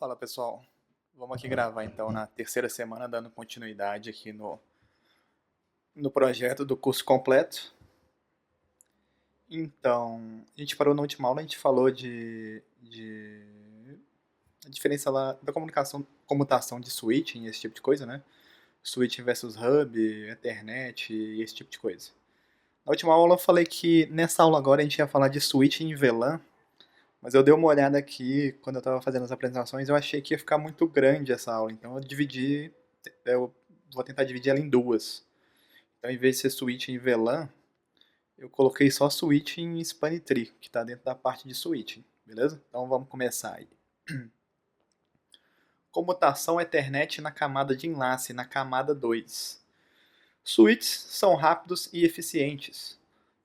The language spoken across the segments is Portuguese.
Fala pessoal, vamos aqui gravar então na terceira semana, dando continuidade aqui no projeto do curso completo. Então, a gente parou na última aula, a gente falou de a diferença lá da comutação de switching, esse tipo de coisa, né? Switching versus hub, Ethernet e esse tipo de coisa. Na última aula eu falei que nessa aula agora a gente ia falar de switching em VLAN, mas eu dei uma olhada aqui quando eu estava fazendo as apresentações, eu achei que ia ficar muito grande essa aula, então eu vou tentar dividir ela em duas. Então, em vez de ser switch em VLAN, eu coloquei só switch em span tree, que está dentro da parte de switching, beleza? Então vamos começar aí. Comutação Ethernet na camada de enlace, na camada 2. Switches são rápidos e eficientes.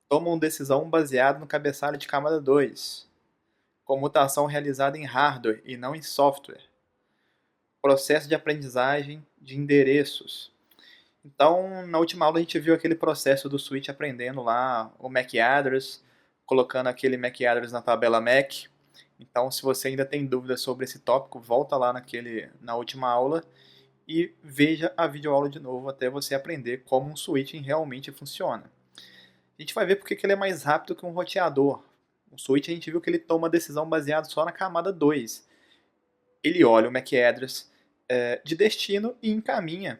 Tomam decisão baseada no cabeçalho de camada 2. Comutação realizada em hardware e não em software. Processo de aprendizagem de endereços. Então, na última aula a gente viu aquele processo do switch aprendendo lá o MAC address, colocando aquele MAC address na tabela MAC. Então, se você ainda tem dúvidas sobre esse tópico, volta lá na última aula e veja a videoaula de novo até você aprender como um switching realmente funciona. A gente vai ver porque que ele é mais rápido que um roteador. O switch a gente viu que ele toma decisão baseada só na camada 2. Ele olha o MAC address de destino e encaminha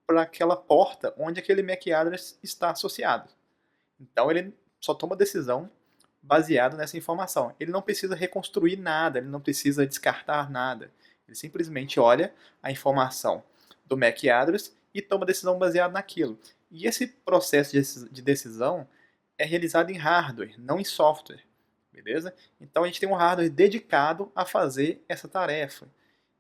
para aquela porta onde aquele MAC address está associado. Então ele só toma decisão baseado nessa informação. Ele não precisa reconstruir nada, ele não precisa descartar nada. Ele simplesmente olha a informação do MAC address e toma decisão baseada naquilo. E esse processo de decisão é realizado em hardware, não em software. Beleza? Então a gente tem um hardware dedicado a fazer essa tarefa.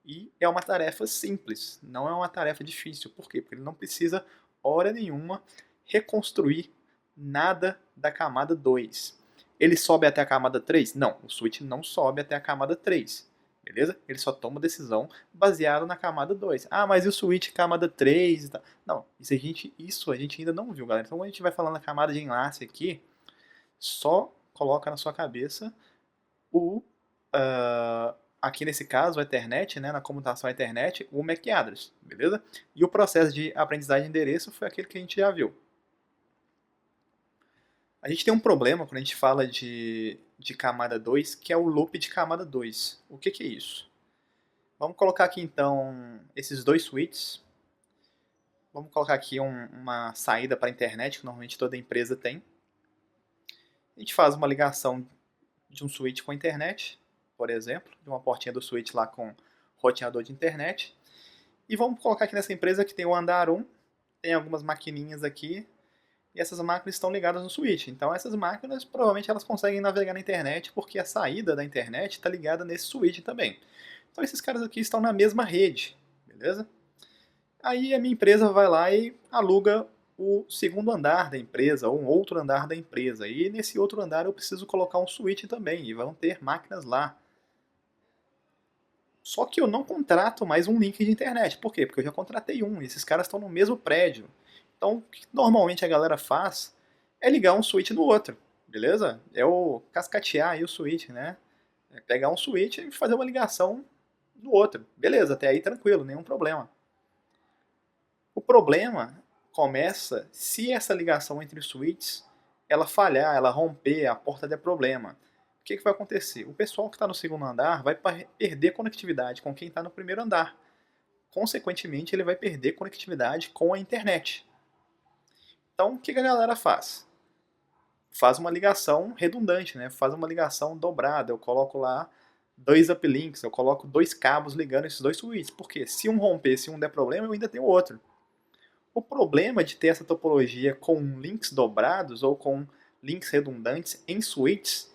E é uma tarefa simples, não é uma tarefa difícil. Por quê? Porque ele não precisa, hora nenhuma, reconstruir nada da camada 2. Ele sobe até a camada 3? Não, o switch não sobe até a camada 3. Beleza? Ele só toma decisão baseado na camada 2. Ah, mas e o switch camada 3 e tal? Não, isso a gente ainda não viu, galera. Então, quando a gente vai falando na camada de enlace aqui, só coloca na sua cabeça o aqui nesse caso, a Ethernet, né, na comutação Ethernet, o MAC address, beleza? E o processo de aprendizagem de endereço foi aquele que a gente já viu. A gente tem um problema quando a gente fala de camada 2, que é o loop de camada 2. O que é isso? Vamos colocar aqui então esses dois switches. Vamos colocar aqui uma saída para a internet, que normalmente toda empresa tem. A gente faz uma ligação de um switch com a internet, por exemplo, de uma portinha do switch lá com roteador de internet. E vamos colocar aqui nessa empresa que tem o andar 1, tem algumas maquininhas aqui, e essas máquinas estão ligadas no switch. Então essas máquinas, provavelmente elas conseguem navegar na internet, porque a saída da internet está ligada nesse switch também. Então esses caras aqui estão na mesma rede, beleza? Aí a minha empresa vai lá e aluga o segundo andar da empresa, ou um outro andar da empresa. E nesse outro andar eu preciso colocar um switch também, e vão ter máquinas lá. Só que eu não contrato mais um link de internet. Por quê? Porque eu já contratei um, e esses caras estão no mesmo prédio. Então, o que normalmente a galera faz é ligar um switch no outro, beleza? É o cascatear aí o switch, né? É pegar um switch e fazer uma ligação no outro. Beleza, até aí tranquilo, nenhum problema. O problema começa se essa ligação entre os switches ela falhar, ela romper, a porta der problema. O que vai acontecer? O pessoal que está no segundo andar vai perder conectividade com quem está no primeiro andar. Consequentemente, ele vai perder conectividade com a internet. Então, o que a galera faz? Faz uma ligação redundante, né? Faz uma ligação dobrada. Eu coloco lá dois uplinks, eu coloco dois cabos ligando esses dois switches. Porque se um romper, se um der problema, eu ainda tenho outro. O problema de ter essa topologia com links dobrados ou com links redundantes em switches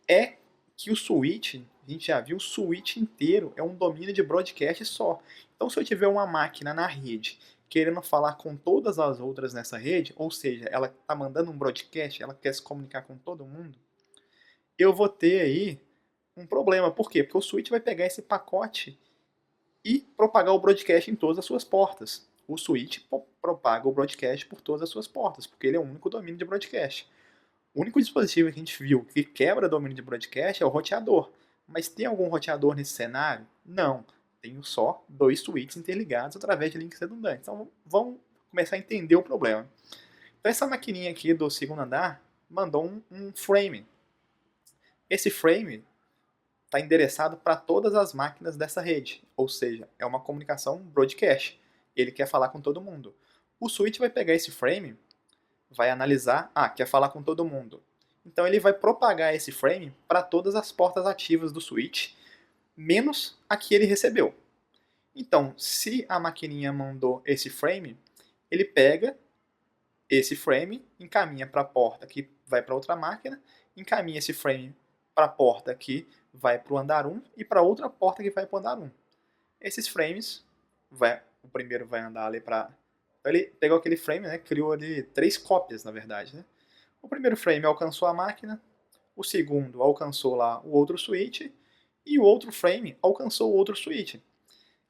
é que o switch, a gente já viu, o switch inteiro é um domínio de broadcast só. Então, se eu tiver uma máquina na rede querendo falar com todas as outras nessa rede, ou seja, ela está mandando um broadcast, ela quer se comunicar com todo mundo, eu vou ter aí um problema. Por quê? Porque o switch vai pegar esse pacote e propagar o broadcast em todas as suas portas. O switch propaga o broadcast por todas as suas portas, porque ele é o único domínio de broadcast. O único dispositivo que a gente viu que quebra domínio de broadcast é o roteador. Mas tem algum roteador nesse cenário? Não, tenho só dois switches interligados através de links redundantes. Então vamos começar a entender o problema. Então essa maquininha aqui do segundo andar mandou um frame. Esse frame está endereçado para todas as máquinas dessa rede, ou seja, é uma comunicação broadcast. Ele quer falar com todo mundo. O switch vai pegar esse frame, vai analisar, quer falar com todo mundo. Então ele vai propagar esse frame para todas as portas ativas do switch, menos a que ele recebeu. Então, se a maquininha mandou esse frame, ele pega esse frame, encaminha para a porta que vai para outra máquina, encaminha esse frame para a porta que vai para o andar 1 e para outra porta que vai para o andar 1. Esses frames, o primeiro vai andar ali para... Ele pegou aquele frame, né, criou ali 3 cópias, na verdade. Né? O primeiro frame alcançou a máquina, o segundo alcançou lá o outro switch, e o outro frame alcançou o outro switch. O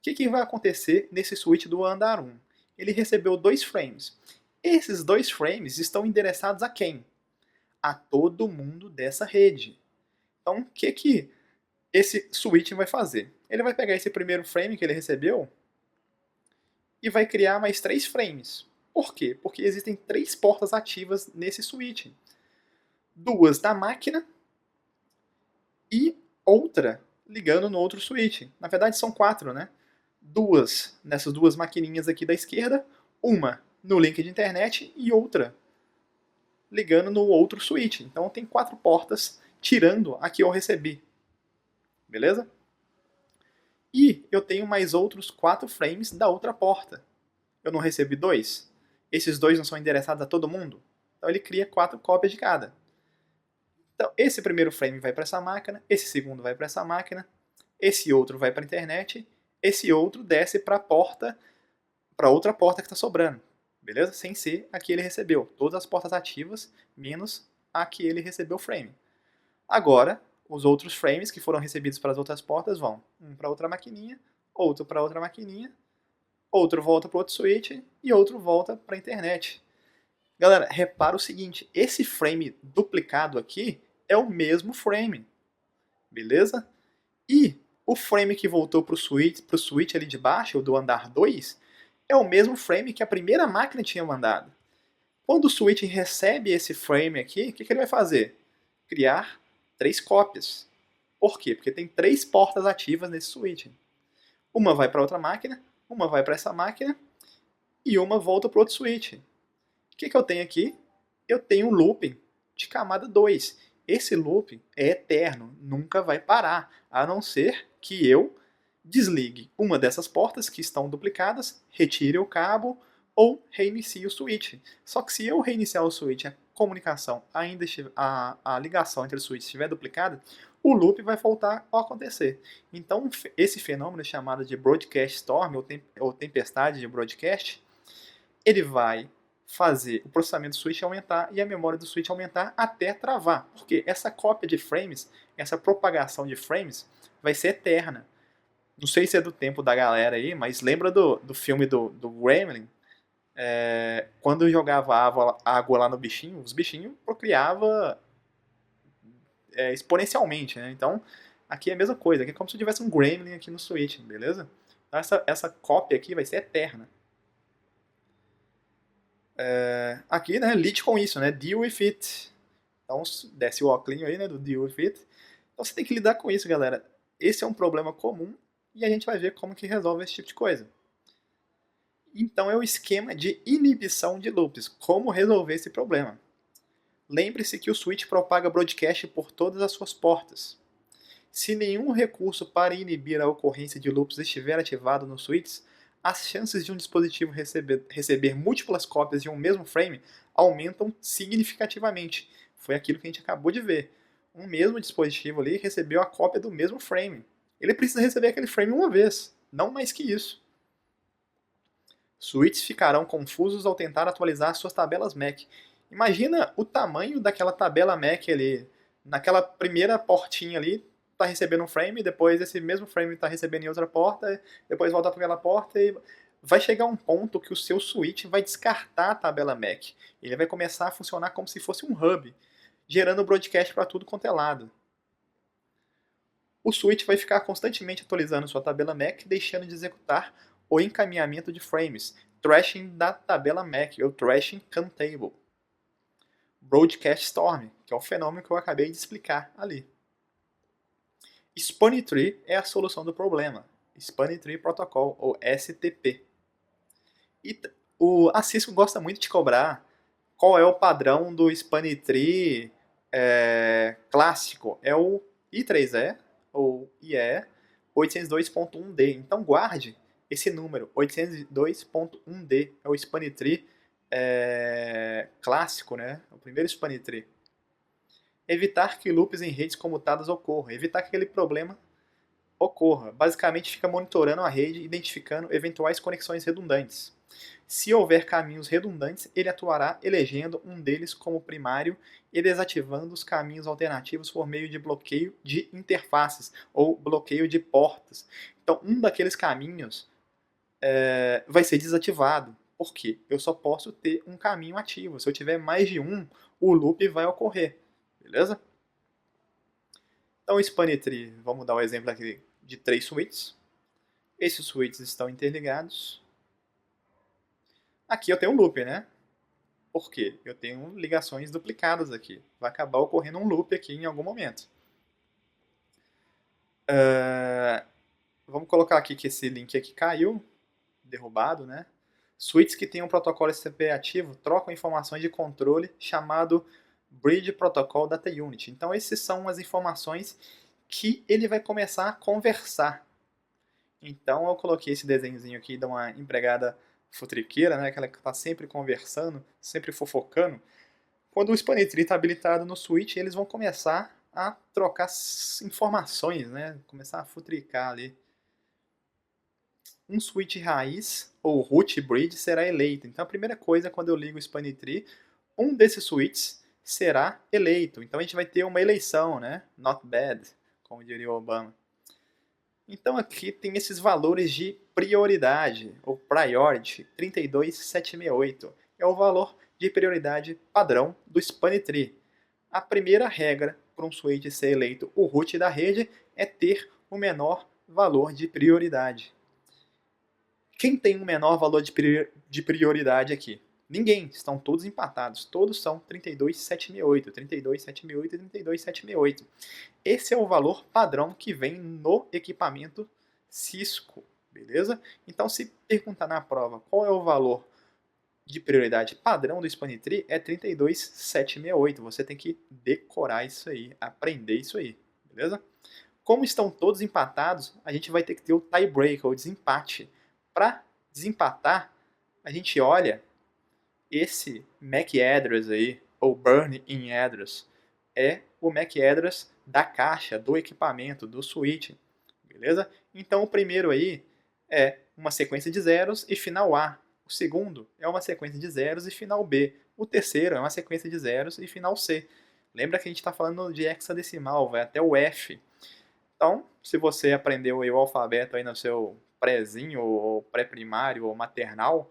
que vai acontecer nesse switch do andar 1? Ele recebeu 2 frames. Esses 2 frames estão endereçados a quem? A todo mundo dessa rede. Então, o que esse switch vai fazer? Ele vai pegar esse primeiro frame que ele recebeu e vai criar mais 3 frames. Por quê? Porque existem 3 portas ativas nesse switch. 2 da máquina e outra ligando no outro switch. Na verdade são 4, né? 2 nessas 2 maquininhas aqui da esquerda, uma no link de internet e outra ligando no outro switch. Então tem 4 portas tirando a que eu recebi. Beleza? E eu tenho mais outros 4 frames da outra porta. Eu não recebi 2? Esses 2 não são endereçados a todo mundo? Então ele cria 4 cópias de cada. Então esse primeiro frame vai para essa máquina, esse segundo vai para essa máquina, esse outro vai para a internet, esse outro desce para a porta, para outra porta que está sobrando. Beleza? Sem ser a que ele recebeu. Todas as portas ativas, menos a que ele recebeu o frame. Agora, os outros frames que foram recebidos para as outras portas vão um para outra maquininha, outro para outra maquininha, outro volta para outro switch e outro volta para a internet. Galera, repara o seguinte, esse frame duplicado aqui é o mesmo frame, beleza? E o frame que voltou para o switch ali de baixo, o do andar 2, é o mesmo frame que a primeira máquina tinha mandado. Quando o switch recebe esse frame aqui, o que ele vai fazer? Criar 3 cópias. Por quê? Porque tem 3 portas ativas nesse switch. Uma vai para outra máquina, uma vai para essa máquina e uma volta para outro switch. O que eu tenho aqui? Eu tenho um looping de camada 2. Esse looping é eterno, nunca vai parar, a não ser que eu desligue uma dessas portas que estão duplicadas, retire o cabo ou reinicie o switch. Só que se eu reiniciar o switch, a comunicação ainda a ligação entre os switches estiver duplicada, o loop vai voltar a acontecer. Então esse fenômeno chamado de broadcast storm ou tempestade de broadcast, ele vai fazer o processamento do switch aumentar e a memória do switch aumentar até travar. Porque essa cópia de frames, essa propagação de frames, vai ser eterna. Não sei se é do tempo da galera aí, mas lembra do filme do Gremlin? Quando jogava água lá no bichinho, os bichinhos procriavam exponencialmente, né? Então, aqui é a mesma coisa. Aqui é como se tivesse um Gremlin aqui no Switch, beleza? Então, essa cópia aqui vai ser eterna. Aqui, né, lide com isso, né? Deal with it. Então, desce o óculos aí, né, do deal with it. Então, você tem que lidar com isso, galera. Esse é um problema comum e a gente vai ver como que resolve esse tipo de coisa. Então, é o esquema de inibição de loops. Como resolver esse problema? Lembre-se que o switch propaga broadcast por todas as suas portas. Se nenhum recurso para inibir a ocorrência de loops estiver ativado no switch, as chances de um dispositivo receber múltiplas cópias de um mesmo frame aumentam significativamente. Foi aquilo que a gente acabou de ver. Um mesmo dispositivo ali recebeu a cópia do mesmo frame. Ele precisa receber aquele frame uma vez, não mais que isso. Switches ficarão confusos ao tentar atualizar suas tabelas MAC. Imagina o tamanho daquela tabela MAC ali. Naquela primeira portinha ali, está recebendo um frame, depois esse mesmo frame está recebendo em outra porta, depois volta para aquela porta e vai chegar um ponto que o seu switch vai descartar a tabela MAC. Ele vai começar a funcionar como se fosse um hub, gerando broadcast para tudo quanto é lado. O switch vai ficar constantemente atualizando sua tabela MAC, deixando de executar o encaminhamento de frames, thrashing da tabela MAC, ou thrashing CAN table. Broadcast Storm, que é um fenômeno que eu acabei de explicar ali. Spanning Tree é a solução do problema. Spanning Tree Protocol, ou STP. E a Cisco gosta muito de cobrar qual é o padrão do Spanning Tree clássico. É o I3E, ou IE 802.1D. Então guarde esse número, 802.1D. É o Spanning Tree clássico, né? O primeiro Spanning Tree. Evitar que loops em redes comutadas ocorram. Evitar que aquele problema ocorra. Basicamente fica monitorando a rede, identificando eventuais conexões redundantes. Se houver caminhos redundantes, ele atuará elegendo um deles como primário e desativando os caminhos alternativos por meio de bloqueio de interfaces ou bloqueio de portas. Então, um daqueles caminhos vai ser desativado. Por quê? Eu só posso ter um caminho ativo. Se eu tiver mais de um, o loop vai ocorrer. Beleza? Então, o Spanning Tree, vamos dar o exemplo aqui de 3 switches. Esses switches estão interligados. Aqui eu tenho um loop, né? Por quê? Eu tenho ligações duplicadas aqui. Vai acabar ocorrendo um loop aqui em algum momento. Vamos colocar aqui que esse link aqui caiu, derrubado, né? Switches que têm um protocolo STP ativo trocam informações de controle chamado Bridge Protocol Data Unit. Então, essas são as informações que ele vai começar a conversar. Então, eu coloquei esse desenhozinho aqui de uma empregada futriqueira, né? Aquela que está sempre conversando, sempre fofocando. Quando o Spanning Tree está habilitado no switch, eles vão começar a trocar informações, né? Começar a futricar ali. Um switch raiz, ou root bridge, será eleito. Então, a primeira coisa, quando eu ligo o Spanning Tree, um desses switches será eleito. Então, a gente vai ter uma eleição, né? Not bad, como diria o Obama. Então, aqui tem esses valores de prioridade, ou priority, 32768. É o valor de prioridade padrão do Spanning Tree. A primeira regra para um switch ser eleito o root da rede é ter o menor valor de prioridade. Quem tem o menor valor de prioridade aqui? Ninguém, estão todos empatados. Todos são 32768, 32768 e 32768. Esse é o valor padrão que vem no equipamento Cisco, beleza? Então, se perguntar na prova qual é o valor de prioridade padrão do Spanning Tree, é 32768. Você tem que decorar isso aí, aprender isso aí, beleza? Como estão todos empatados, a gente vai ter que ter o tiebreaker, o desempate. Para desempatar, a gente olha esse MAC address aí, ou burn in address, é o MAC address da caixa, do equipamento, do switch, beleza? Então o primeiro aí é uma sequência de zeros e final A. O segundo é uma sequência de zeros e final B. O terceiro é uma sequência de zeros e final C. Lembra que a gente está falando de hexadecimal, vai até o F. Então, se você aprendeu o alfabeto aí no seu prézinho, ou pré-primário, ou maternal,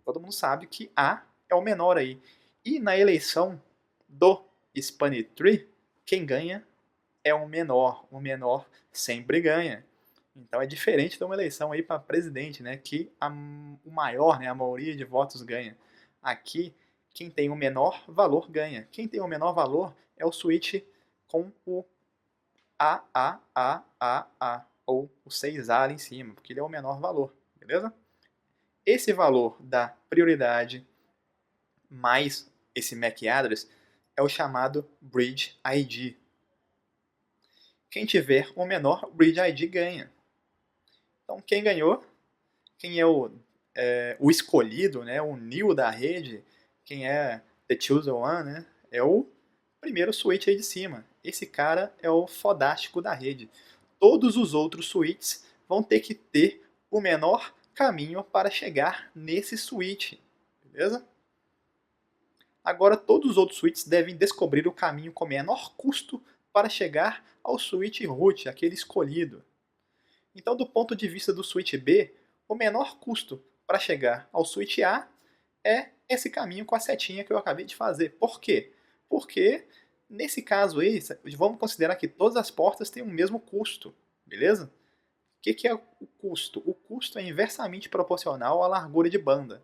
todo mundo sabe que A é o menor aí. E na eleição do Spanning Tree, quem ganha é o menor. O menor sempre ganha. Então é diferente de uma eleição aí para presidente, né? Que o maior, né, a maioria de votos ganha. Aqui, quem tem o menor valor ganha. Quem tem o menor valor é o switch com o A, ou o 6A ali em cima, porque ele é o menor valor, beleza? Esse valor da prioridade mais esse MAC address é o chamado Bridge ID. Quem tiver o menor Bridge ID ganha. Então, quem ganhou, quem é o escolhido, né, o new da rede, quem é the chosen one, né, é o primeiro switch aí de cima. Esse cara é o fodástico da rede. Todos os outros switches vão ter que ter o menor caminho para chegar nesse switch, beleza? Agora todos os outros switches devem descobrir o caminho com menor custo para chegar ao switch root, aquele escolhido. Então, do ponto de vista do switch B, o menor custo para chegar ao switch A é esse caminho com a setinha que eu acabei de fazer. Por quê? Porque Nesse caso aí, vamos considerar que todas as portas têm o mesmo custo, beleza? O que é o custo? O custo é inversamente proporcional à largura de banda.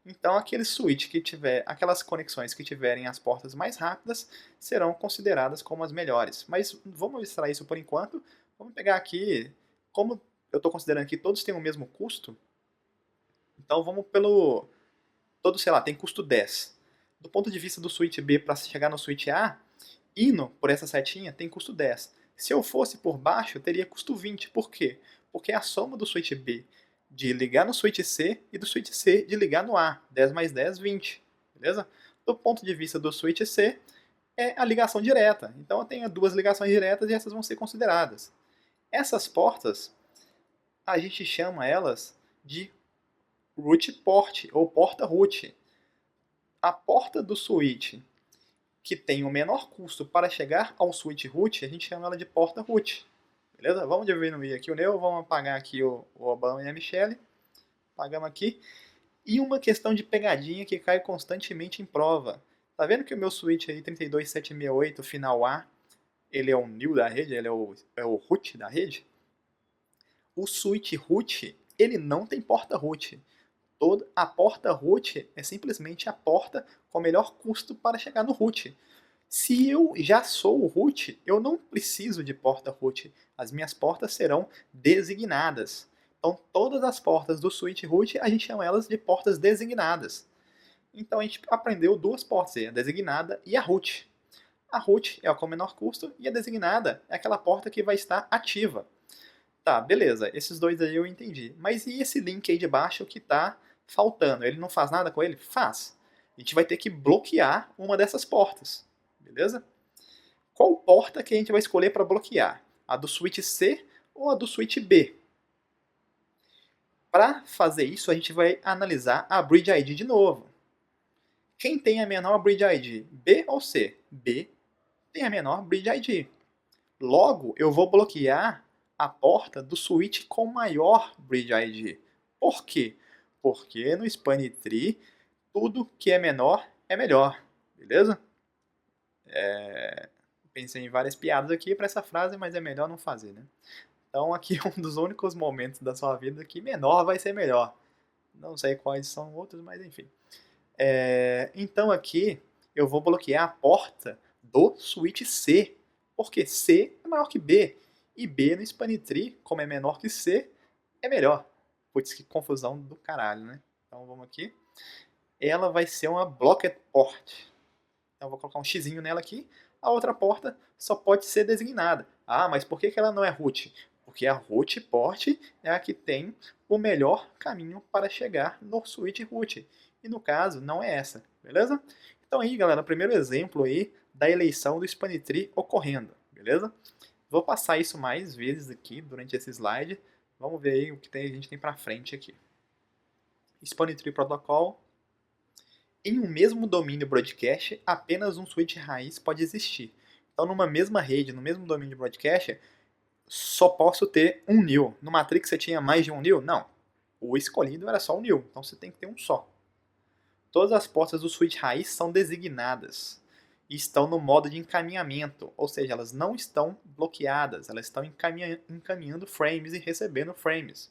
Então, aquele switch que tiver, aquelas conexões que tiverem as portas mais rápidas serão consideradas como as melhores. Mas vamos extrair isso por enquanto. Vamos pegar aqui, como eu estou considerando que todos têm o mesmo custo, então vamos pelo, todo, sei lá, tem custo 10. Do ponto de vista do switch B para chegar no switch A, indo por essa setinha tem custo 10. Se eu fosse por baixo, eu teria custo 20. Por quê? Porque é a soma do switch B de ligar no switch C e do switch C de ligar no A. 10 mais 10, 20. Beleza? Do ponto de vista do switch C, é a ligação direta. Então eu tenho duas ligações diretas e essas vão ser consideradas. Essas portas, a gente chama elas de root port ou porta root. A porta do switch que tem o menor custo para chegar ao switch root, a gente chama ela de porta root. Beleza? Vamos diminuir aqui o Neo, vamos apagar aqui o Obama e a Michelle. Apagamos aqui. E uma questão de pegadinha que cai constantemente em prova. Tá vendo que o meu switch aí 32768 final A, ele é o new da rede, ele é o root da rede? O switch root, ele não tem porta root. A porta root é simplesmente a porta com o melhor custo para chegar no root. Se eu já sou o root, eu não preciso de porta root. As minhas portas serão designadas. Então, todas as portas do switch root, a gente chama elas de portas designadas. Então, a gente aprendeu duas portas, a designada e a root. A root é a com menor custo e a designada é aquela porta que vai estar ativa. Tá, beleza, esses dois aí eu entendi. Mas e esse link aí de baixo que está faltando? Ele não faz nada com ele? Faz. A gente vai ter que bloquear uma dessas portas, beleza? Qual porta que a gente vai escolher para bloquear? A do switch C ou a do switch B? Para fazer isso, a gente vai analisar a bridge ID de novo. Quem tem a menor bridge ID? B ou C? B tem a menor bridge ID. Logo, eu vou bloquear a porta do switch com maior bridge ID. Por quê? Porque no Span Tree, tudo que é menor é melhor. Beleza? Pensei em várias piadas aqui para essa frase, mas é melhor não fazer, né? Então aqui é um dos únicos momentos da sua vida que menor vai ser melhor. Não sei quais são outros, mas enfim. Então aqui eu vou bloquear a porta do switch C, porque C é maior que B. E B no Span Tree, como é menor que C, é melhor. Putz, que confusão do caralho, né? Então vamos aqui. Ela vai ser uma blocked port. Então eu vou colocar um xizinho nela aqui. A outra porta só pode ser designada. Ah, mas por que ela não é root? Porque a root port é a que tem o melhor caminho para chegar no switch root. E no caso, não é essa, beleza? Então aí, galera, o primeiro exemplo aí da eleição do Span Tree ocorrendo, beleza? Vou passar isso mais vezes aqui durante esse slide. Vamos ver aí o que a gente tem para frente aqui. Span Tree Protocol. Em um mesmo domínio broadcast, apenas um switch raiz pode existir. Então, numa mesma rede, no mesmo domínio de broadcast, só posso ter um new. No Matrix você tinha mais de um new? Não. O escolhido era só um new, então você tem que ter um só. Todas as portas do switch raiz são designadas e estão no modo de encaminhamento, ou seja, elas não estão bloqueadas, elas estão encaminhando frames e recebendo frames.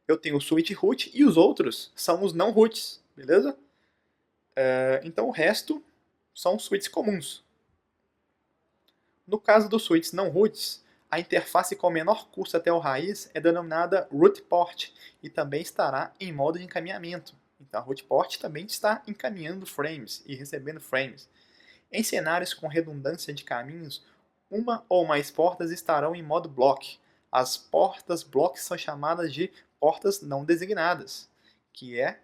Eu tenho o switch root e os outros são os não roots, beleza? Então o resto são switches comuns. No caso dos switches não roots, a interface com menor custo até o raiz é denominada root port e também estará em modo de encaminhamento. Então a root port também está encaminhando frames e recebendo frames. Em cenários com redundância de caminhos, uma ou mais portas estarão em modo block. As portas block são chamadas de portas não designadas, que é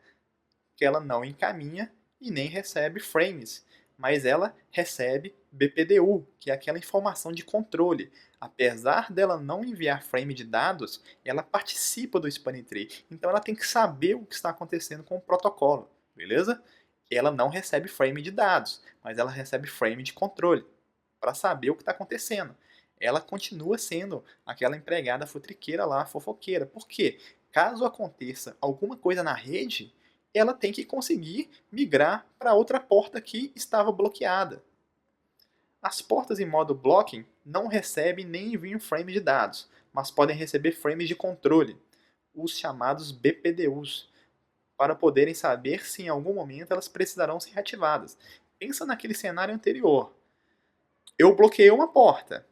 que ela não encaminha e nem recebe frames, mas ela recebe BPDU, que é aquela informação de controle. Apesar dela não enviar frame de dados, ela participa do Span Tree. Então ela tem que saber o que está acontecendo com o protocolo, beleza? Ela não recebe frame de dados, mas ela recebe frame de controle, para saber o que está acontecendo. Ela continua sendo aquela empregada futriqueira lá, fofoqueira. Por quê? Caso aconteça alguma coisa na rede, ela tem que conseguir migrar para outra porta que estava bloqueada. As portas em modo blocking não recebem nem enviam frames de dados, mas podem receber frames de controle, os chamados BPDUs, para poderem saber se em algum momento elas precisarão ser reativadas. Pensa naquele cenário anterior. Eu bloqueei uma porta,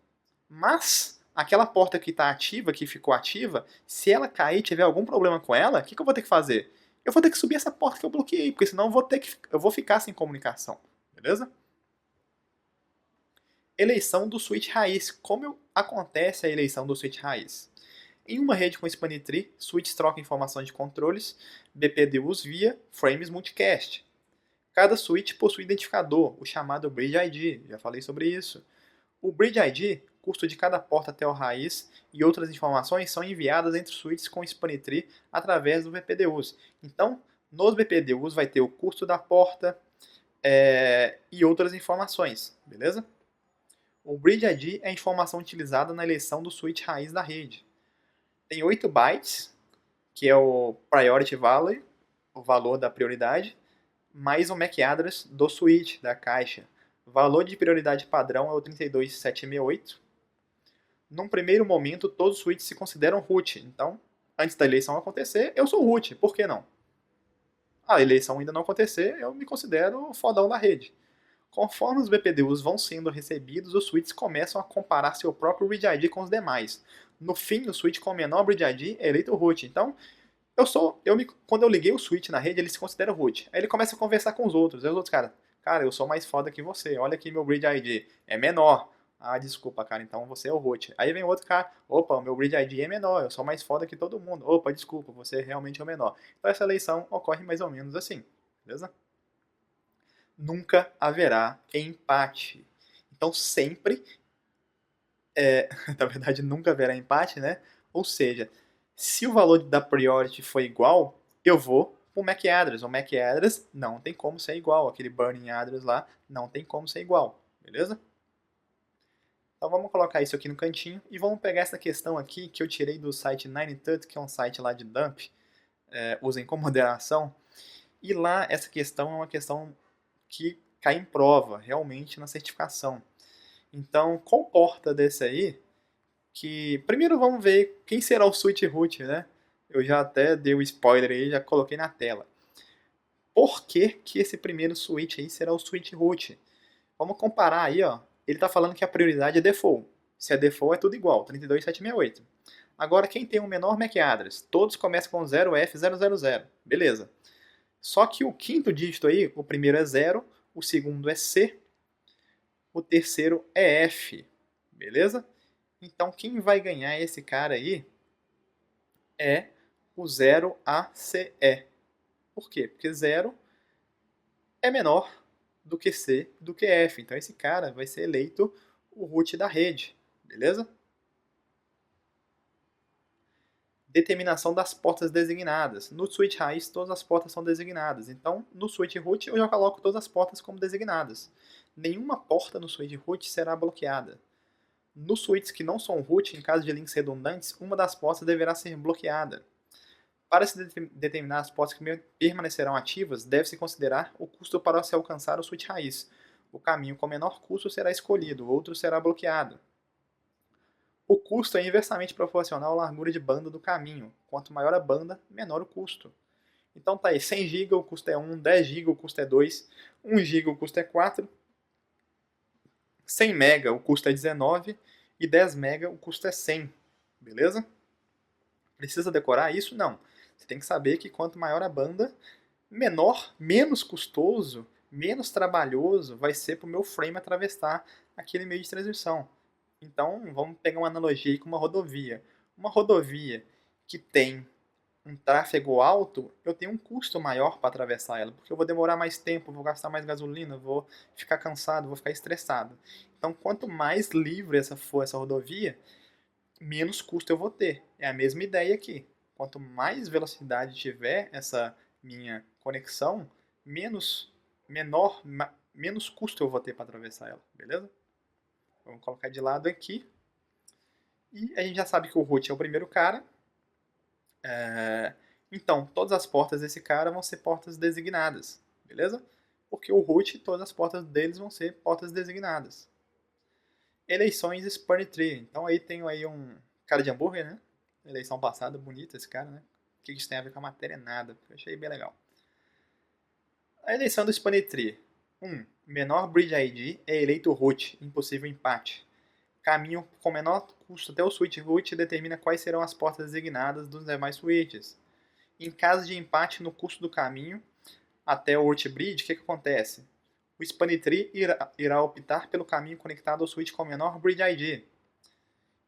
mas aquela porta que está ativa, que ficou ativa, se ela cair e tiver algum problema com ela, o que eu vou ter que fazer? Eu vou ter que subir essa porta que eu bloqueei, porque senão eu vou ficar sem comunicação. Beleza? Eleição do switch raiz. Como acontece a eleição do switch raiz? Em uma rede com spanning tree, switches trocam informações de controles, BPDUs via frames multicast. Cada switch possui identificador, o chamado Bridge ID, já falei sobre isso. O Bridge ID, custo de cada porta até o raiz, e outras informações são enviadas entre switches com spanning tree através do BPDUs. Então, nos BPDUs vai ter o custo da porta e outras informações, beleza? O Bridge ID é a informação utilizada na eleição do switch raiz da rede. Tem 8 bytes, que é o Priority Value, o valor da prioridade, mais o MAC address do switch, da caixa. O valor de prioridade padrão é o 32768. Num primeiro momento, todos os switches se consideram root. Então, antes da eleição acontecer, eu sou root. Por que não? A eleição ainda não acontecer, eu me considero o fodão da rede. Conforme os BPDUs vão sendo recebidos, os switches começam a comparar seu próprio read ID com os demais. No fim, o switch com o menor read ID é eleito root. Então, quando eu liguei o switch na rede, ele se considera root. Aí ele começa a conversar com os outros. Aí os outros caras, cara, eu sou mais foda que você. Olha aqui meu read ID. É menor. Ah, desculpa, cara, então você é o root. Aí vem outro cara, opa, o meu read ID é menor, eu sou mais foda que todo mundo. Opa, desculpa, você realmente é o menor. Então essa eleição ocorre mais ou menos assim, beleza? Nunca haverá empate. Então sempre, na verdade nunca haverá empate, né? Ou seja, se o valor da priority for igual, eu vou para o MAC address. O MAC address não tem como ser igual, aquele burning address lá não tem como ser igual, beleza? Então vamos colocar isso aqui no cantinho e vamos pegar essa questão aqui que eu tirei do site 9tut, que é um site lá de dump, usem com moderação. E lá essa questão é uma questão que cai em prova, realmente, na certificação. Então, qual porta desse aí, que... Primeiro vamos ver quem será o switch root, né? Eu já até dei o spoiler aí, já coloquei na tela. Por que que esse primeiro switch aí será o switch root? Vamos comparar aí, ó. Ele está falando que a prioridade é default. Se é default, é tudo igual, 32768. Agora, quem tem o menor MAC address? Todos começam com 0F000. Beleza. Só que o quinto dígito aí, o primeiro é 0, o segundo é C, o terceiro é F. Beleza? Então, quem vai ganhar esse cara aí é o 0ACE. Por quê? Porque 0 é menor do que C, do que F. Então esse cara vai ser eleito o root da rede, beleza? Determinação das portas designadas. No switch raiz, todas as portas são designadas. Então, no switch root, eu já coloco todas as portas como designadas. Nenhuma porta no switch root será bloqueada. Nos switches que não são root, em caso de links redundantes, uma das portas deverá ser bloqueada. Para se determinar as portas que permanecerão ativas, deve-se considerar o custo para se alcançar o switch raiz. O caminho com menor custo será escolhido, o outro será bloqueado. O custo é inversamente proporcional à largura de banda do caminho. Quanto maior a banda, menor o custo. Então tá aí, 100 GB o custo é 1, 10 GB o custo é 2, 1 GB o custo é 4, 100 MB o custo é 19 e 10 MB o custo é 100. Beleza? Precisa decorar isso? Não. Você tem que saber que quanto maior a banda, menor, menos custoso, menos trabalhoso vai ser para o meu frame atravessar aquele meio de transmissão. Então, vamos pegar uma analogia aí com uma rodovia. Uma rodovia que tem um tráfego alto, eu tenho um custo maior para atravessar ela, porque eu vou demorar mais tempo, vou gastar mais gasolina, vou ficar cansado, vou ficar estressado. Então, quanto mais livre essa for essa rodovia, menos custo eu vou ter. É a mesma ideia aqui. Quanto mais velocidade tiver essa minha conexão, menos custo eu vou ter para atravessar ela, beleza? Vamos colocar de lado aqui. E a gente já sabe que o root é o primeiro cara. Então, todas as portas desse cara vão ser portas designadas, beleza? Porque o root, todas as portas deles vão ser portas designadas. Eleições Spurn Tree. Então aí tem aí um cara de hambúrguer, né? Eleição passada, bonito esse cara, né? O que isso tem a ver com a matéria? Nada. Eu achei bem legal. A eleição do Spurn Tree. 1. Menor Bridge ID é eleito root, impossível empate. Caminho com menor custo até o switch root determina quais serão as portas designadas dos demais switches. Em caso de empate no custo do caminho até o root bridge, o que acontece? O Span Tree irá optar pelo caminho conectado ao switch com menor Bridge ID.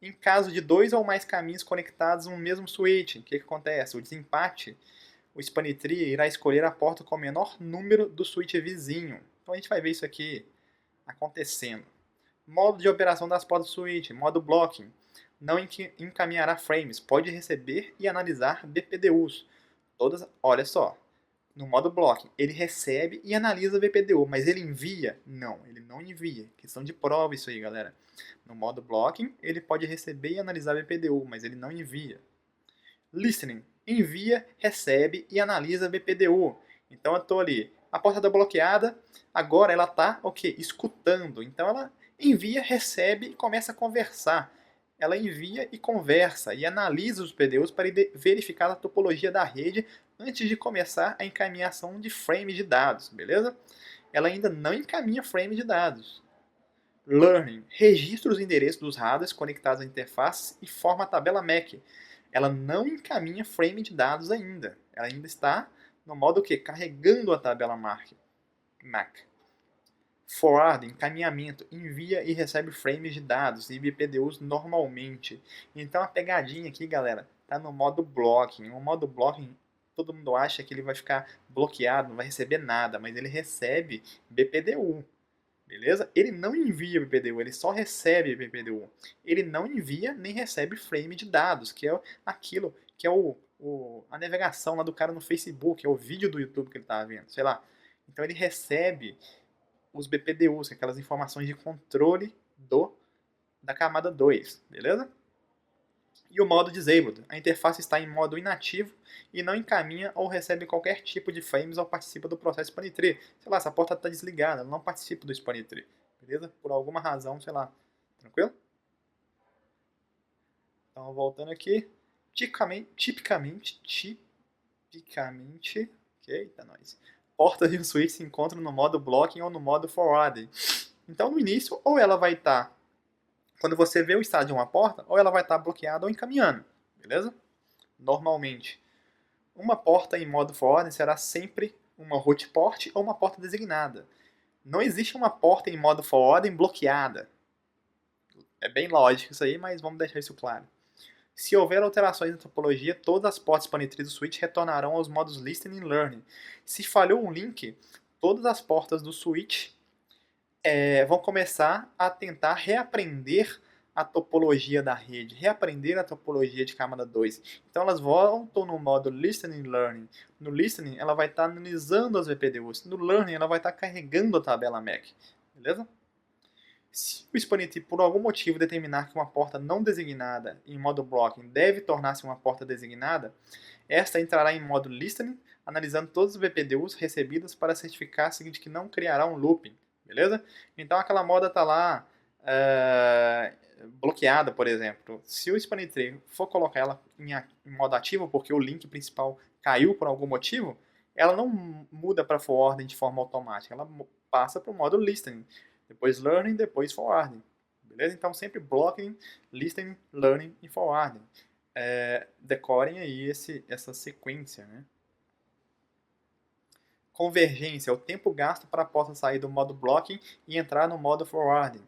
Em caso de dois ou mais caminhos conectados no mesmo switch, o que acontece? O desempate, o Span Tree irá escolher a porta com o menor número do switch vizinho. Então a gente vai ver isso aqui acontecendo. Modo de operação das portas do switch, modo blocking. Não encaminhará frames, pode receber e analisar BPDUs. Todas, olha só, no modo blocking, ele recebe e analisa BPDU, mas ele envia? Não, ele não envia. Questão de prova isso aí, galera. No modo blocking, ele pode receber e analisar BPDU, mas ele não envia. Listening, envia, recebe e analisa BPDU. Então eu estou ali, a porta está bloqueada, agora ela está o quê? Escutando. Então ela envia, recebe e começa a conversar. Ela envia e conversa e analisa os PDUs para verificar a topologia da rede antes de começar a encaminhação de frames de dados, beleza? Ela ainda não encaminha frame de dados. Learning, registra os endereços dos hardwares conectados à interface e forma a tabela MAC. Ela não encaminha frame de dados ainda. Ela ainda está no modo que carregando a tabela MAC. Forward, encaminhamento, envia e recebe frames de dados e BPDUs normalmente. Então a pegadinha aqui, galera, tá no modo blocking. O modo blocking, todo mundo acha que ele vai ficar bloqueado, não vai receber nada, mas ele recebe BPDU. Beleza? Ele não envia BPDU, ele só recebe BPDU. Ele não envia nem recebe frame de dados, que é aquilo que é a navegação lá do cara no Facebook, é o vídeo do YouTube que ele estava vendo, sei lá. Então ele recebe os BPDUs, que é aquelas informações de controle da camada 2, beleza? E o modo Disabled. A interface está em modo inativo e não encaminha ou recebe qualquer tipo de frames ou participa do processo Span Tree. Sei lá, essa porta está desligada, ela não participa do Span Tree. Beleza? Por alguma razão, sei lá. Tranquilo? Então, voltando aqui. Tipicamente, eita, nós. Portas e o switch se encontram no modo blocking ou no modo forwarding. Então, no início, ou ela vai estar quando você vê o estado de uma porta, ou ela vai estar bloqueada ou encaminhando, beleza? Normalmente, uma porta em modo forwarding será sempre uma root port ou uma porta designada. Não existe uma porta em modo forwarding bloqueada. É bem lógico isso aí, mas vamos deixar isso claro. Se houver alterações na topologia, todas as portas Span-Tree do switch retornarão aos modos Listening e Learning. Se falhou um link, todas as portas do switch vão começar a tentar reaprender a topologia da rede, reaprender a topologia de camada 2. Então elas voltam no modo Listening e Learning. No Listening ela vai estar analisando as VPDUs. No Learning ela vai estar carregando a tabela MAC. Beleza? Se o Span-Tree por algum motivo determinar que uma porta não designada em modo blocking deve tornar-se uma porta designada, esta entrará em modo Listening, analisando todas as VPDUs recebidas para certificar-se de que não criará um looping. Beleza? Então aquela moda está lá bloqueada, por exemplo. Se o Span Tree for colocar ela em modo ativo, porque o link principal caiu por algum motivo, ela não muda para forwarding de forma automática. Ela passa para o modo listening, depois learning, depois forwarding. Beleza? Então sempre blocking, listening, learning e forwarding. Decorem aí essa sequência, né? Convergência é o tempo gasto para a porta sair do modo blocking e entrar no modo forwarding.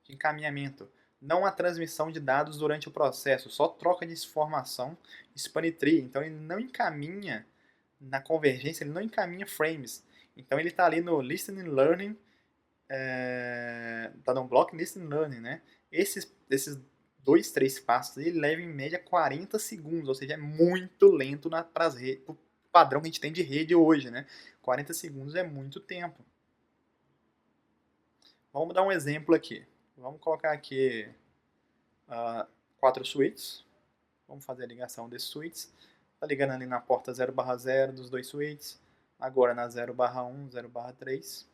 Encaminhamento. Não há transmissão de dados durante o processo, só troca de informação Span Tree. Então ele não encaminha na convergência, ele não encaminha frames. Então ele está ali no Listening Learning, está no Block Listening Learning, né? Esses 2, 3 passos ele leva em média 40 segundos, ou seja, é muito lento para as redes, o padrão que a gente tem de rede hoje, né? 40 segundos é muito tempo. Vamos dar um exemplo aqui. Vamos colocar aqui 4 switches. Vamos fazer a ligação desses switches. Tá ligando ali na porta 0/0 dos dois switches. Agora na 0/1, 0/3.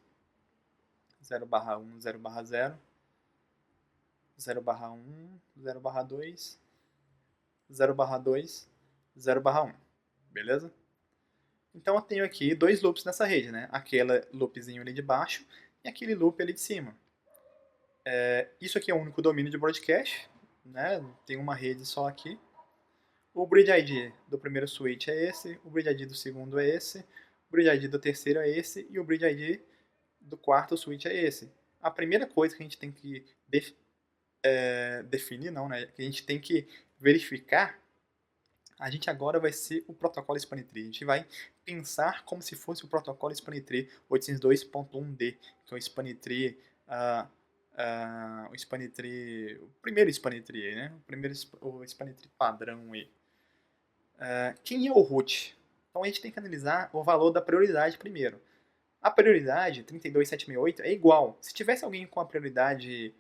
0/1, 0/0. 0/1, 0/2. 0/2, 0/1. Beleza? Então eu tenho aqui dois loops nessa rede, né? Aquele loopzinho ali de baixo e aquele loop ali de cima. Isso aqui é o único domínio de broadcast, né? Tem uma rede só aqui. O bridge ID do primeiro switch é esse, o bridge ID do segundo é esse, o bridge ID do terceiro é esse e o bridge ID do quarto switch é esse. A primeira coisa que a gente tem que definir, não, né? Que a gente tem que verificar, a gente agora vai ser o protocolo Spanner Tree. A gente vai pensar como se fosse o protocolo Spanner Tree 802.1d, que é o Spanner Tree, o Spanner Tree, o primeiro Spanner Tree, né? O Spanner Tree padrão aí. Quem é o root? Então a gente tem que analisar o valor da prioridade primeiro. A prioridade 32768 é igual. Se tivesse alguém com a prioridade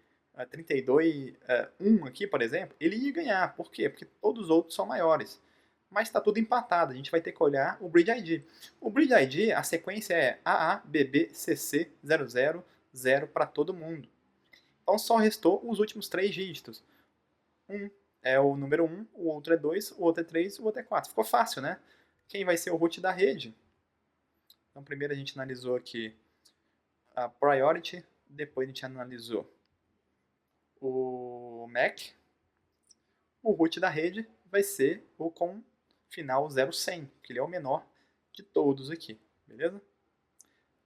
32.1 aqui, por exemplo, ele ia ganhar. Por quê? Porque todos os outros são maiores. Mas está tudo empatado. A gente vai ter que olhar o Bridge ID. O Bridge ID, a sequência é AABBCC000 para todo mundo. Então só restou os últimos 3 dígitos. Um é o número 1, o outro é 2, o outro é 3, o outro é 4. Ficou fácil, né? Quem vai ser o root da rede? Então primeiro a gente analisou aqui a priority, depois a gente analisou o MAC. O root da rede vai ser o com final 0100, que ele é o menor de todos aqui, beleza?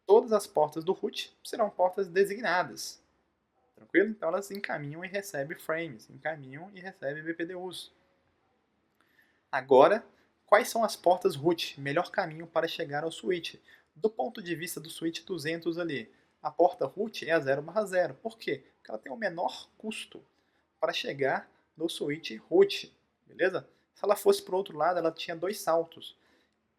Todas as portas do root serão portas designadas, tranquilo? Então elas encaminham e recebem frames, encaminham e recebem BPDUs. Agora, quais são as portas root? Melhor caminho para chegar ao switch. Do ponto de vista do switch 200 ali, a porta root é a 0/0. Por quê? Porque ela tem o menor custo para chegar no switch root, beleza? Se ela fosse para o outro lado, ela tinha 2 saltos.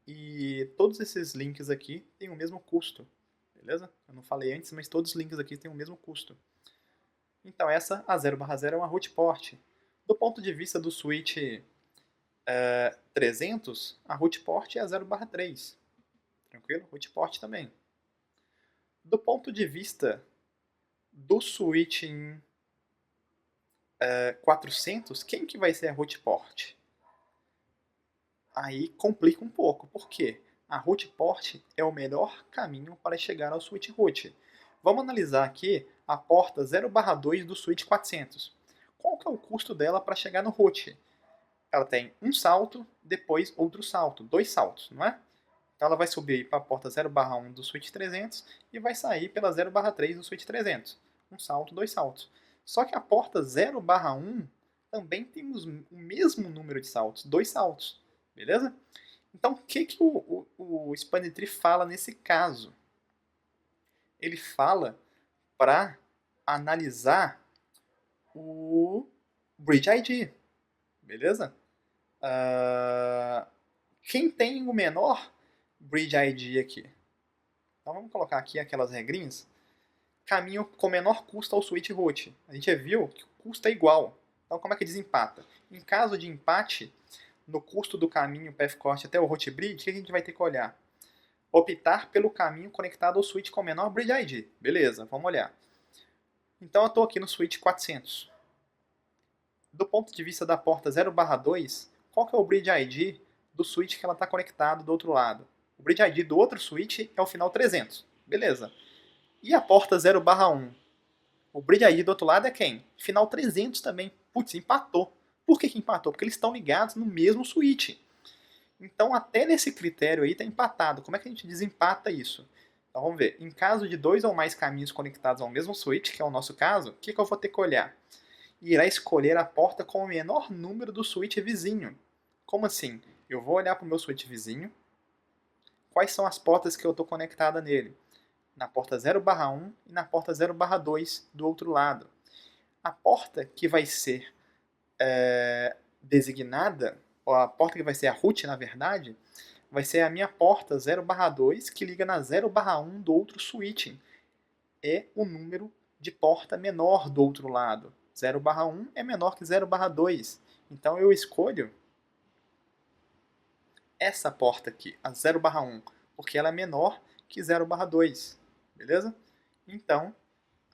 E todos esses links aqui têm o mesmo custo, beleza? Eu não falei antes, mas todos os links aqui têm o mesmo custo. Então essa, a 0/0, é uma root port. Do ponto de vista do switch 300, a root port é a 0/3. Tranquilo? Root port também. Do ponto de vista do switching 400, quem que vai ser a root port? Aí complica um pouco. Por quê? A root port é o melhor caminho para chegar ao switch root. Vamos analisar aqui a porta 0/2 do switch 400. Qual que é o custo dela para chegar no root? Ela tem um salto, depois outro salto, 2 saltos, não é? Então ela vai subir para a porta 0/1 do switch 300 e vai sair pela 0/3 do switch 300. Um salto, 2 saltos. Só que a porta 0/1 também tem o mesmo número de saltos, 2 saltos. Beleza? Então o que o Spanner Tree fala nesse caso? Ele fala para analisar o Bridge ID. Beleza? Quem tem o menor Bridge ID aqui? Então vamos colocar aqui aquelas regrinhas. Caminho com menor custo ao switch root. A gente já viu que o custo é igual. Então como é que desempata? Em caso de empate, no custo do caminho path-corte até o root bridge, o que a gente vai ter que olhar? Optar pelo caminho conectado ao switch com menor bridge ID. Beleza, vamos olhar. Então eu estou aqui no switch 400. Do ponto de vista da porta 0/2, qual que é o bridge ID do switch que ela está conectado do outro lado? O bridge ID do outro switch é o final 300. Beleza. E a porta 0/1? O bridge ID do outro lado é quem? Final 300 também. Putz, empatou. Por que empatou? Porque eles estão ligados no mesmo switch. Então, até nesse critério aí está empatado. Como é que a gente desempata isso? Então, vamos ver. Em caso de 2 ou mais caminhos conectados ao mesmo switch, que é o nosso caso, o que eu vou ter que olhar? Irá escolher a porta com o menor número do switch vizinho. Como assim? Eu vou olhar para o meu switch vizinho. Quais são as portas que eu estou conectada nele? Na porta 0/1 e na porta 0/2 do outro lado. A porta que vai ser designada, ou a porta que vai ser a root, na verdade, vai ser a minha porta 0/2 que liga na 0/1 do outro switching. É o número de porta menor do outro lado. 0/1 é menor que 0/2. Então eu escolho essa porta aqui, a 0/1, porque ela é menor que 0/2, beleza? Então,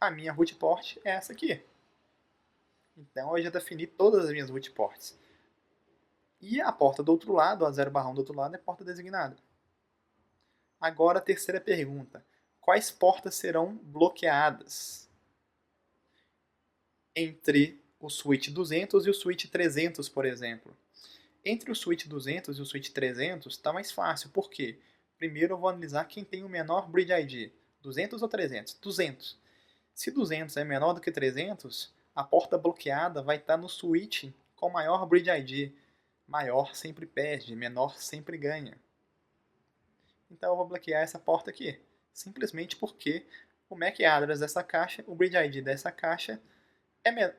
a minha root port é essa aqui. Então, eu já defini todas as minhas root ports. E a porta do outro lado, a 0/1 do outro lado, é porta designada. Agora, a terceira pergunta. Quais portas serão bloqueadas entre o switch 200 e o switch 300, por exemplo? Entre o switch 200 e o switch 300 está mais fácil. Por quê? Primeiro eu vou analisar quem tem o menor bridge ID. 200 ou 300? 200. Se 200 é menor do que 300, a porta bloqueada vai estar no switch com maior bridge ID. Maior sempre perde, menor sempre ganha. Então eu vou bloquear essa porta aqui. Simplesmente porque o MAC address dessa caixa, o bridge ID dessa caixa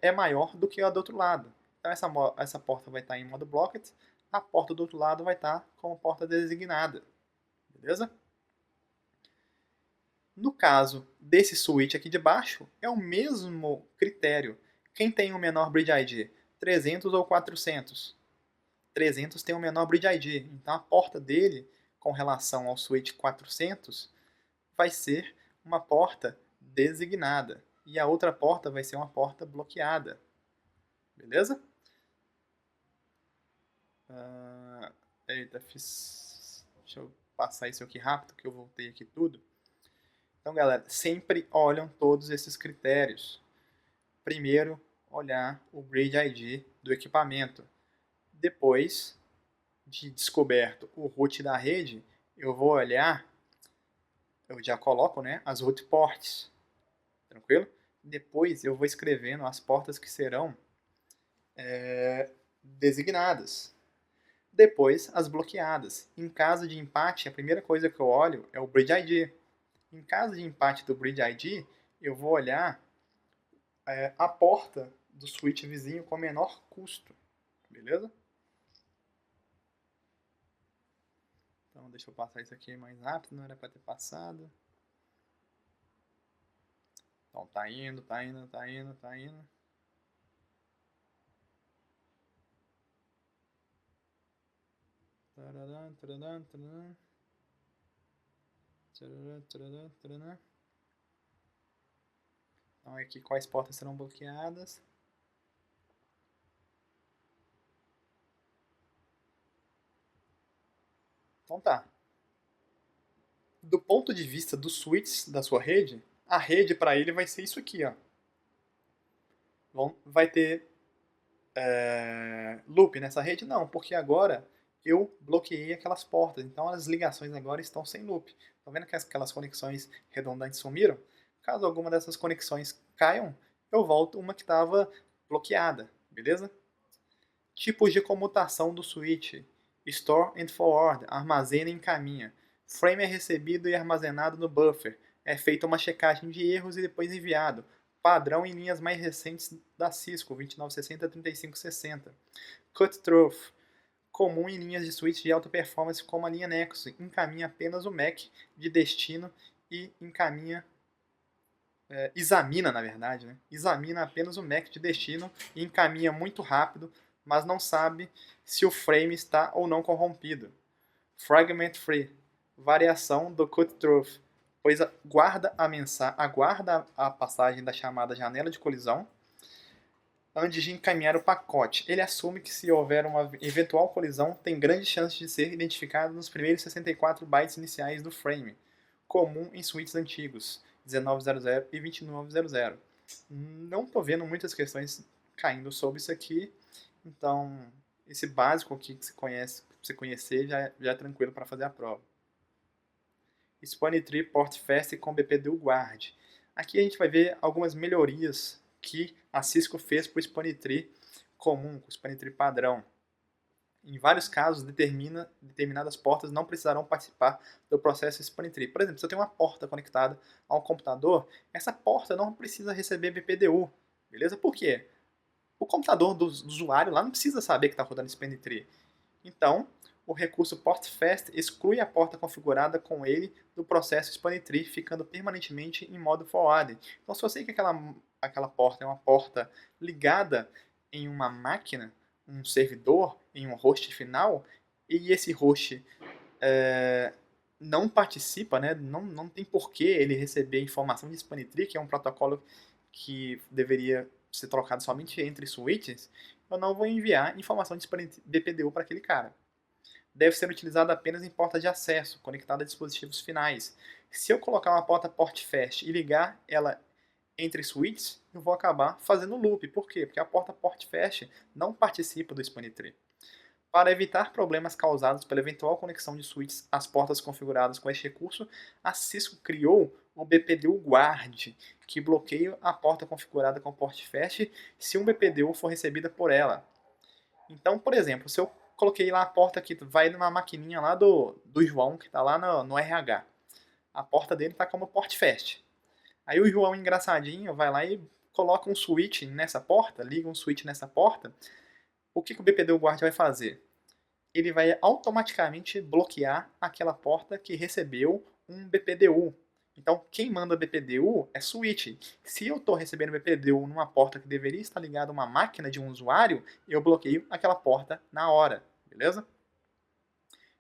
é maior do que a do outro lado. Então essa porta vai estar em modo blocked, a porta do outro lado vai estar como porta designada. Beleza? No caso desse switch aqui de baixo, é o mesmo critério. Quem tem o menor bridge ID? 300 ou 400? 300 tem o menor bridge ID, então a porta dele, com relação ao switch 400, vai ser uma porta designada. E a outra porta vai ser uma porta bloqueada. Beleza? Eita, deixa eu passar isso aqui rápido, que eu voltei aqui tudo. Então, galera, sempre olham todos esses critérios. Primeiro, olhar o Bridge ID do equipamento. Depois de descoberto o root da rede, eu vou olhar, eu já coloco, né, as root ports. Tranquilo? Depois eu vou escrevendo as portas que serão designadas. Depois, as bloqueadas. Em caso de empate, a primeira coisa que eu olho é o Bridge ID. Em caso de empate do Bridge ID, eu vou olhar a porta do switch vizinho com menor custo. Beleza? Então, deixa eu passar isso aqui mais rápido, não era para ter passado. Então, tá indo, tá indo, tá indo, tá indo. Tararam, tararam, tararam. Tararam, tararam, tararam. Então, aqui quais portas serão bloqueadas. Então tá. Do ponto de vista dos switches da sua rede, a rede para ele vai ser isso aqui, ó. Vai ter loop nessa rede? Não, porque agora eu bloqueei aquelas portas. Então as ligações agora estão sem loop. Estão vendo que aquelas conexões redundantes sumiram? Caso alguma dessas conexões caiam, eu volto uma que estava bloqueada, beleza? Tipos de comutação do switch. Store and forward, armazena e encaminha. Frame é recebido e armazenado no buffer. É feita uma checagem de erros e depois enviado. Padrão em linhas mais recentes da Cisco, 2960 3560. Cut Through, comum em linhas de switch de alta performance como a linha Nexus. Encaminha apenas o MAC de destino e examina, na verdade, né? Examina apenas o MAC de destino e encaminha muito rápido, mas não sabe se o frame está ou não corrompido. Fragment Free, variação do Cut Through, pois aguarda a passagem da chamada janela de colisão antes de encaminhar o pacote. Ele assume que se houver uma eventual colisão, tem grande chance de ser identificado nos primeiros 64 bytes iniciais do frame, comum em switches antigos, 1900 e 2900. Não estou vendo muitas questões caindo sobre isso aqui, então esse básico aqui que você conhecer já é tranquilo para fazer a prova. Spanitree Port Fast com BPDU Guard. Aqui a gente vai ver algumas melhorias que a Cisco fez para o Spanitree comum, com o Spanitree padrão. Em vários casos, determinadas portas não precisarão participar do processo Spanitree. Por exemplo, se eu tenho uma porta conectada a um computador, essa porta não precisa receber BPDU. Beleza? Por quê? O computador do usuário lá não precisa saber que está rodando Spanitree. Então, o recurso PortFast exclui a porta configurada com ele do processo Spanitree, ficando permanentemente em modo forwarding. Então, se eu sei que aquela porta é uma porta ligada em uma máquina, um servidor, em um host final, e esse host não participa, né, não tem por que ele receber informação de span tree, que é um protocolo que deveria ser trocado somente entre switches, eu não vou enviar informação de BPDU para aquele cara. Deve ser utilizado apenas em porta de acesso, conectada a dispositivos finais. Se eu colocar uma porta port fast e ligar ela entre switches, eu vou acabar fazendo loop. Por quê? Porque a porta port fast não participa do span tree. Para evitar problemas causados pela eventual conexão de switches às portas configuradas com este recurso, a Cisco criou o BPDU Guard, que bloqueia a porta configurada com port fast se um BPDU for recebida por ela. Então, por exemplo, se eu coloquei lá a porta que vai numa maquininha lá do João, que está lá no RH. A porta dele está como port fast. Aí o João, engraçadinho, vai lá e coloca um switch nessa porta, liga um switch nessa porta. O que o BPDU Guard vai fazer? Ele vai automaticamente bloquear aquela porta que recebeu um BPDU. Então, quem manda BPDU é switch. Se eu estou recebendo BPDU numa porta que deveria estar ligada a uma máquina de um usuário, eu bloqueio aquela porta na hora, beleza?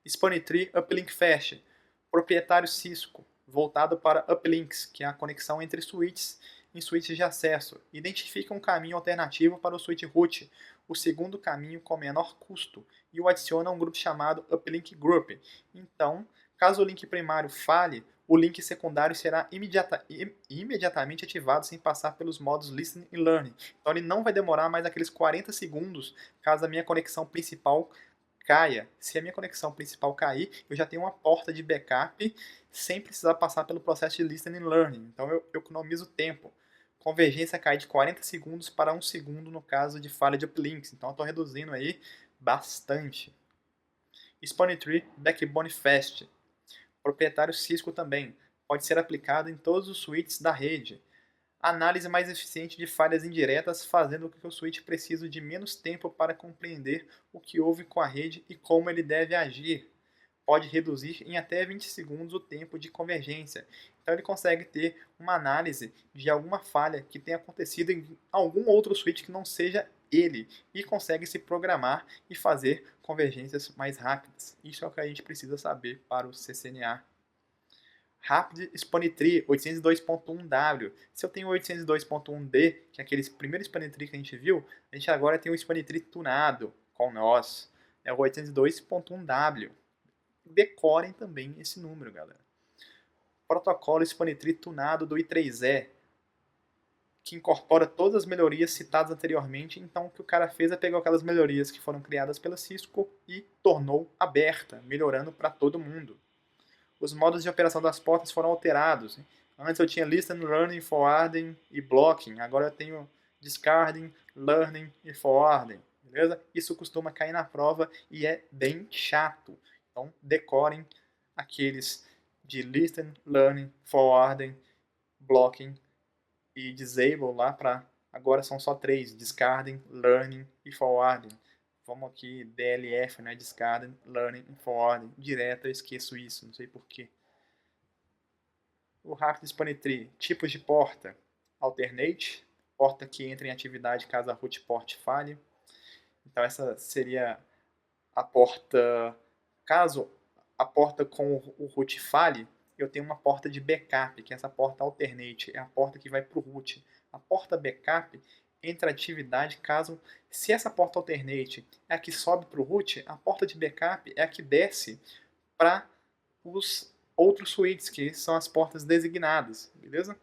Span Tree Uplink Fast, proprietário Cisco, voltado para uplinks, que é a conexão entre switches em switches de acesso. Identifica um caminho alternativo para o switch root, o segundo caminho com menor custo, e o adiciona a um grupo chamado uplink group. Então, caso o link primário falhe, o link secundário será imediatamente ativado sem passar pelos modos Listen e Learn. Então ele não vai demorar mais aqueles 40 segundos caso a minha conexão principal caia. Se a minha conexão principal cair, eu já tenho uma porta de backup sem precisar passar pelo processo de Listen and Learning. Então eu economizo tempo. Convergência cai de 40 segundos para 1 segundo no caso de falha de uplinks. Então eu estou reduzindo aí bastante. Span Tree Backbone Fast, proprietário Cisco também, pode ser aplicado em todos os switches da rede. Análise mais eficiente de falhas indiretas, fazendo com que o switch precise de menos tempo para compreender o que houve com a rede e como ele deve agir. Pode reduzir em até 20 segundos o tempo de convergência. Então ele consegue ter uma análise de alguma falha que tenha acontecido em algum outro switch que não seja ele e consegue se programar e fazer convergências mais rápidas. Isso é o que a gente precisa saber para o CCNA. Rapid Span Tree 802.1W. Se eu tenho 802.1D, que é aquele primeiro Span Tree que a gente viu, a gente agora tem um Span Tree tunado com nós. É o 802.1W. Decorem também esse número, galera. Protocolo Span Tree tunado do I3E, que incorpora todas as melhorias citadas anteriormente. Então, o que o cara fez é pegar aquelas melhorias que foram criadas pela Cisco e tornou aberta, melhorando para todo mundo. Os modos de operação das portas foram alterados. Antes eu tinha Listen, Learning, Forwarding e Blocking. Agora eu tenho Discarding, Learning e Forwarding. Beleza? Isso costuma cair na prova e é bem chato. Então decorem aqueles de Listen, Learning, Forwarding, Blocking e Disable lá para... Agora são só 3. Discarding, Learning e Forwarding. Vamos aqui, DLF, né? Discarding, Learning e Forwarding. Direto eu esqueço isso, não sei porquê. O Rapid Span Tree, tipos de porta. Alternate, porta que entra em atividade caso a root port falhe. Então essa seria a porta, caso a porta com o root falhe, eu tenho uma porta de backup, que é essa porta alternate, é a porta que vai para o root. A porta backup entra em atividade caso, se essa porta alternate é a que sobe para o root, a porta de backup é a que desce para os outros switches, que são as portas designadas, beleza?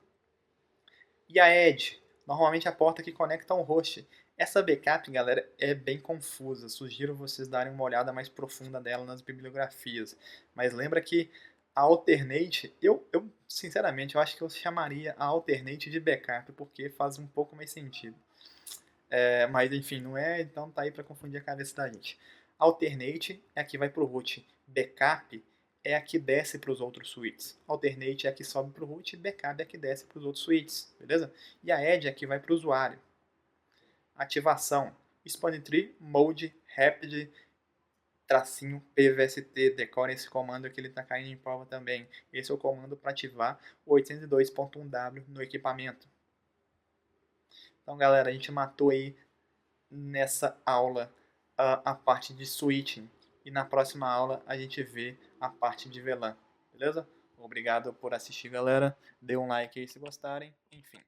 E a Edge, normalmente a porta que conecta um host. Essa backup, galera, é bem confusa. Sugiro vocês darem uma olhada mais profunda dela nas bibliografias. Mas lembra que a alternate, sinceramente, eu acho que eu chamaria a alternate de backup, porque faz um pouco mais sentido. Mas enfim, não é, então tá aí para confundir a cabeça da gente. Alternate é a que vai para o root. Backup é a que desce para os outros switches. Alternate é a que sobe para o root, backup é a que desce para os outros switches, beleza? E a edge é a que vai para o usuário. Ativação. Span Tree Mode Rapid tracinho PVST. Decore esse comando que ele está caindo em prova também. Esse é o comando para ativar o 802.1W no equipamento. Então, galera, a gente matou aí nessa aula a parte de switching. e na próxima aula a gente vê a parte de VLAN, beleza? Obrigado por assistir, galera. Dê um like aí se gostarem, enfim.